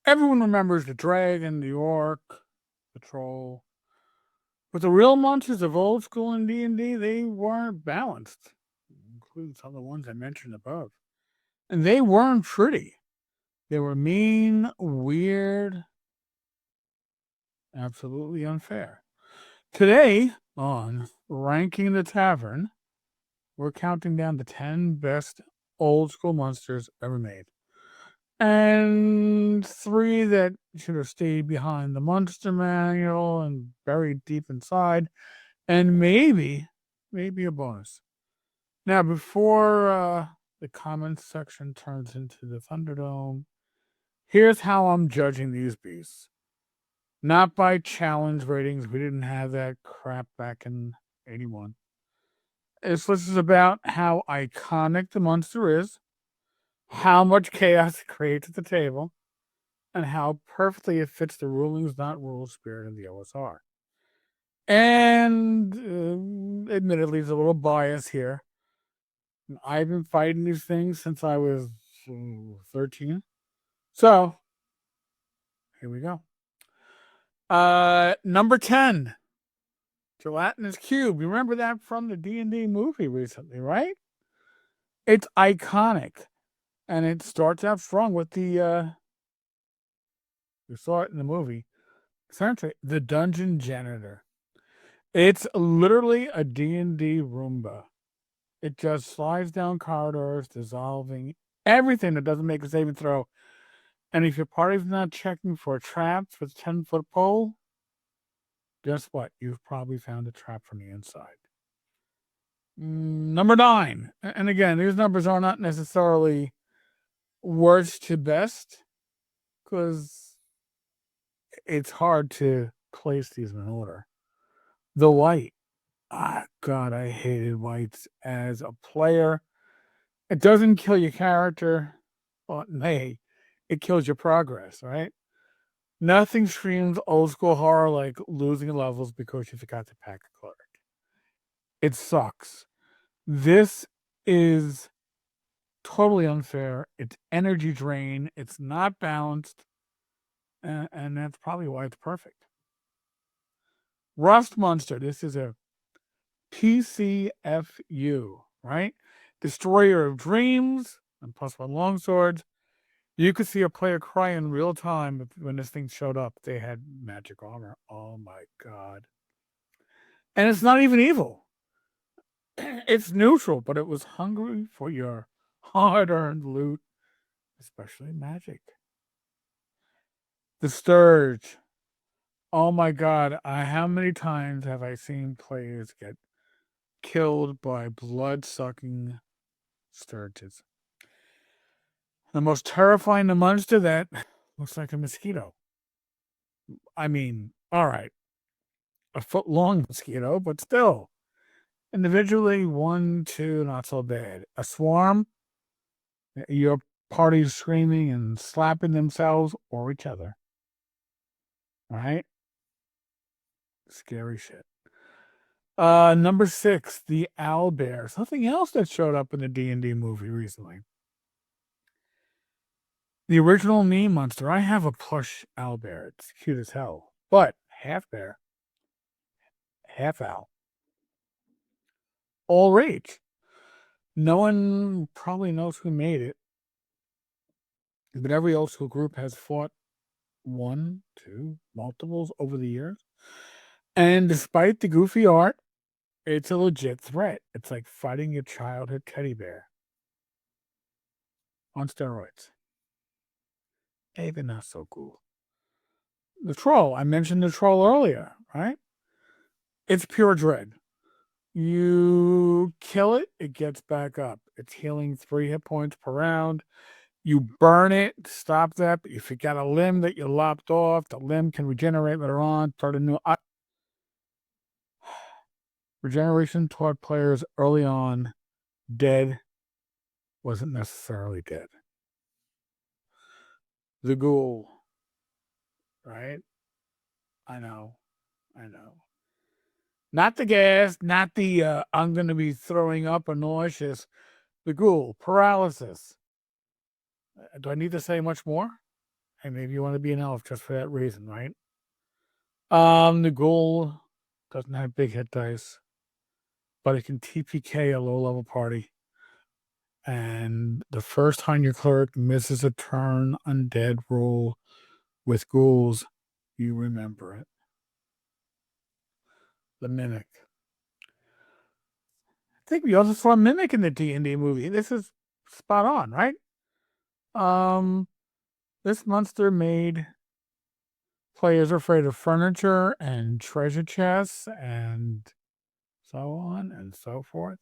Everyone remembers the dragon, the orc, the troll. But the real monsters of old school in D&D, they weren't balanced, including some of the ones I mentioned above. And they weren't pretty. They were mean, weird, absolutely unfair. Today, on Ranking the Tavern, we're counting down the 10 best old school monsters ever made. And 3 that should have stayed behind the monster manual and buried deep inside. And maybe a bonus. Now, before the comments section turns into the Thunderdome, here's how I'm judging these beasts. Not by challenge ratings. We didn't have that crap back in 81. This list is about how iconic the monster is, how much chaos it creates at the table, and how perfectly it fits the rulings, not rules spirit of the OSR. And admittedly, there's a little bias here. I've been fighting these things since I was 13. So, here we go. Number 10, Gelatinous Cube. You remember that from the D&D movie recently, right? It's iconic. And it starts out strong with the, you saw it in the movie, essentially, the dungeon janitor. It's literally a D&D Roomba. It just slides down corridors, dissolving everything that doesn't make a saving throw. And if your party's not checking for traps with 10-foot pole, guess what? You've probably found a trap from the inside. Number 9. And again, these numbers are not necessarily worst to best, because it's hard to place these in order. The White. God, I hated whites as a player. It doesn't kill your character, but hey, it kills your progress, right? Nothing screams old school horror like losing levels because you forgot to pack a card. It sucks. This is totally unfair. It's energy drain. It's not balanced. And that's probably why it's perfect. Rust Monster. This is a PCFU, right? Destroyer of Dreams and +1 longswords. You could see a player cry in real time when this thing showed up. They had magic armor. Oh my god. And it's not even evil. It's neutral, but it was hungry for your hard-earned loot, especially magic. The Sturge. Oh my god, how many times have I seen players get killed by blood-sucking sturges? The most terrifying monster that looks like a mosquito. I mean, all right, a foot-long mosquito, but still. Individually, 1, 2, not so bad. A swarm, your party's screaming and slapping themselves or each other. All right? Scary shit. Number 6, the owlbear. Something else that showed up in the D&D movie recently. The original meme monster. I have a plush owlbear. It's cute as hell. But half bear, half owl. All rage. No one probably knows who made it, but every old school group has fought 1, 2, multiples over the years. And despite the goofy art, it's a legit threat. It's like fighting your childhood teddy bear on steroids. Even not so cool. The troll. I mentioned the troll earlier, right? It's pure dread. You kill it, it gets back up. It's healing 3 hit points per round. You burn it, stop that. But if you got a limb that you lopped off, the limb can regenerate later on. Start a new. Regeneration taught players early on dead wasn't necessarily dead. The ghoul, right? I know. Not the gas, not the I'm going to be throwing up or nauseous. The ghoul, paralysis. Do I need to say much more? And maybe you want to be an elf just for that reason, right? The ghoul doesn't have big hit dice, but it can TPK a low level party. And the first time your cleric misses a turn undead roll with ghouls, you remember it. The mimic. I think we also saw a mimic in the D&D movie. This is spot on, right? This monster made players afraid of furniture and treasure chests and so on and so forth.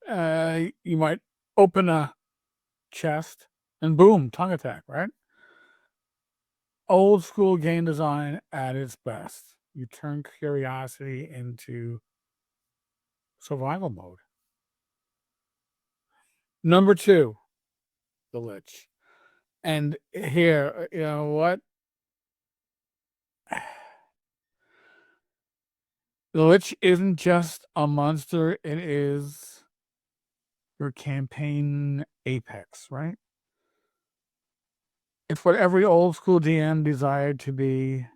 You might open a chest and boom, tongue attack, right? Old school game design at its best. You turn curiosity into survival mode. Number 2, the Lich. And here, you know what? The Lich isn't just a monster, it is your campaign apex, right? It's what every old school DM desired to be,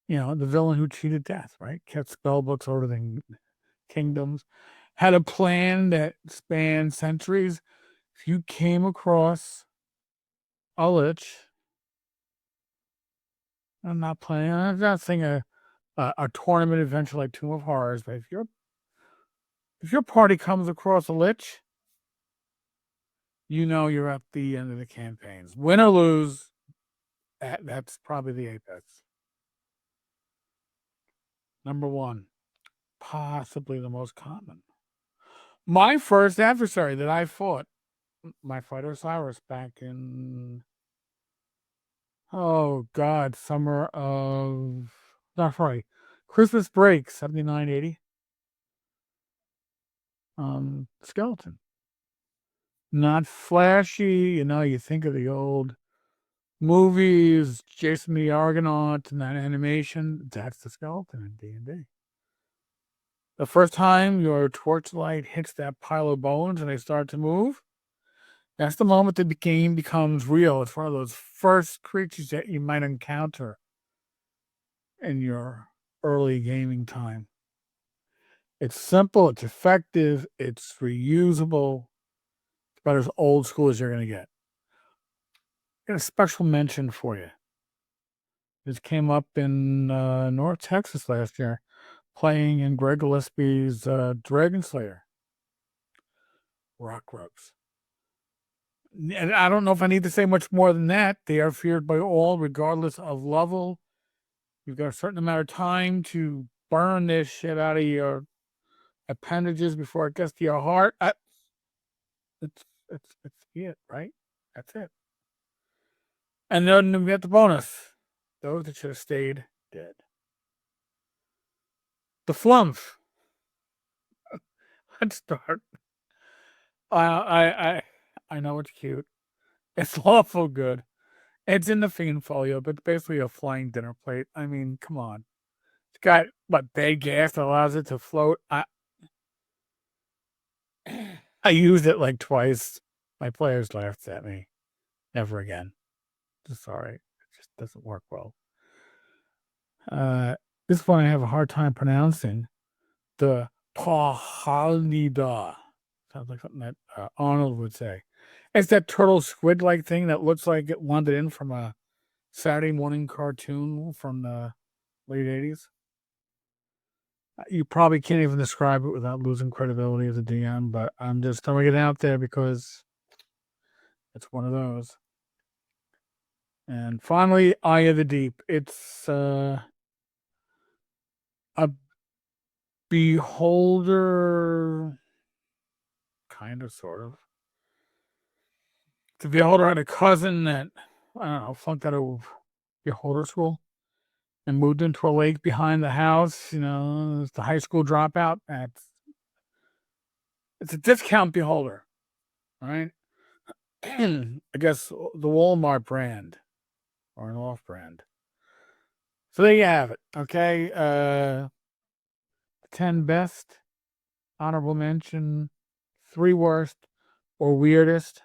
the villain who cheated death, right? Kept spellbooks older than kingdoms, had a plan that spanned centuries. If you came across a Lich, I'm not saying a tournament adventure like Tomb of Horrors, but if your party comes across a Lich, you're at the end of the campaigns. Win or lose, that's probably the apex. Number 1, possibly the most common. My first adversary that I fought, my fighter Cyrus, back in summer of not right, Christmas break, 79-80. Skeleton. Not flashy, you think of the old movies, Jason the Argonaut and that animation. That's the skeleton in D&D. The first time your torchlight hits that pile of bones and they start to move, that's the moment the game becomes real. It's one of those first creatures that you might encounter in your early gaming time. It's simple, it's effective, it's reusable. It's about as old school as you're going to get. Got a special mention for you. This came up in North Texas last year, playing in Greg Gillespie's Dragon Slayer. Rock ropes. And I don't know if I need to say much more than that. They are feared by all, regardless of level. You've got a certain amount of time to burn this shit out of your appendages before it gets to your heart. It's it, right? That's it. And then we get the bonus. Those that should have stayed dead. The flump. Let's start. I know it's cute. It's awful good. It's in the Fiend folio, but basically a flying dinner plate. I mean, come on. It's got bag gas that allows it to float. I used it like twice. My players laughed at me. Never again. Sorry. It just doesn't work well. This one I have a hard time pronouncing. The Pahalida. Sounds like something that Arnold would say. It's that turtle squid-like thing that looks like it wandered in from a Saturday morning cartoon from the late 80s. You probably can't even describe it without losing credibility as a DM, but I'm just throwing it out there because it's one of those. And finally, Eye of the Deep. It's a beholder, kind of, sort of. The beholder had a cousin that, I don't know, flunked out of beholder school and moved into a lake behind the house. It's the high school dropout. It's a discount beholder, right? I guess the Walmart brand or an off brand. So there you have it. Okay. 10 best, honorable mention, 3 worst, or weirdest.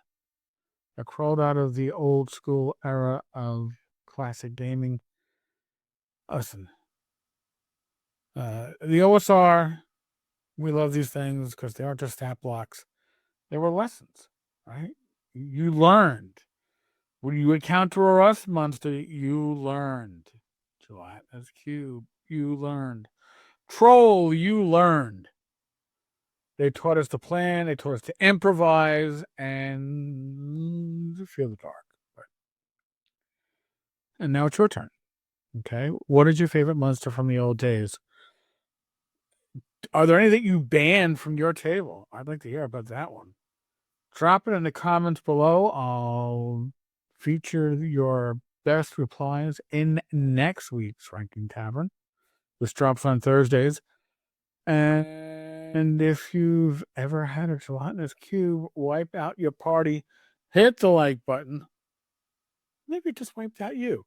that crawled out of the old school era of classic gaming. Listen, the OSR, we love these things because they aren't just stat blocks. They were lessons, right? You learned. When you encounter a rust monster, you learned. Gelatinous cube, you learned. Troll, you learned. They taught us to plan, they taught us to improvise, and to feel the dark. Right. And now it's your turn. Okay. What is your favorite monster from the old days? Are there anything you banned from your table? I'd like to hear about that one. Drop it in the comments below. I'll feature your best replies in next week's Ranking Tavern. This drops on Thursdays. And if you've ever had a gelatinous cube wipe out your party, hit the like button. Maybe it just wiped out you.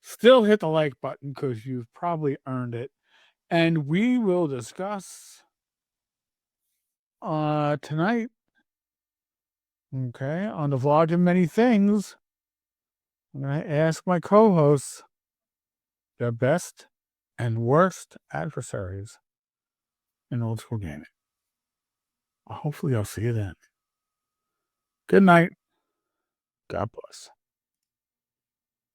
Still hit the like button because you've probably earned it. And we will discuss tonight, okay, on the Vlog of Many Things. I'm going to ask my co-hosts their best and worst adversaries in old school gaming. Hopefully I'll see you then. Good night. God bless.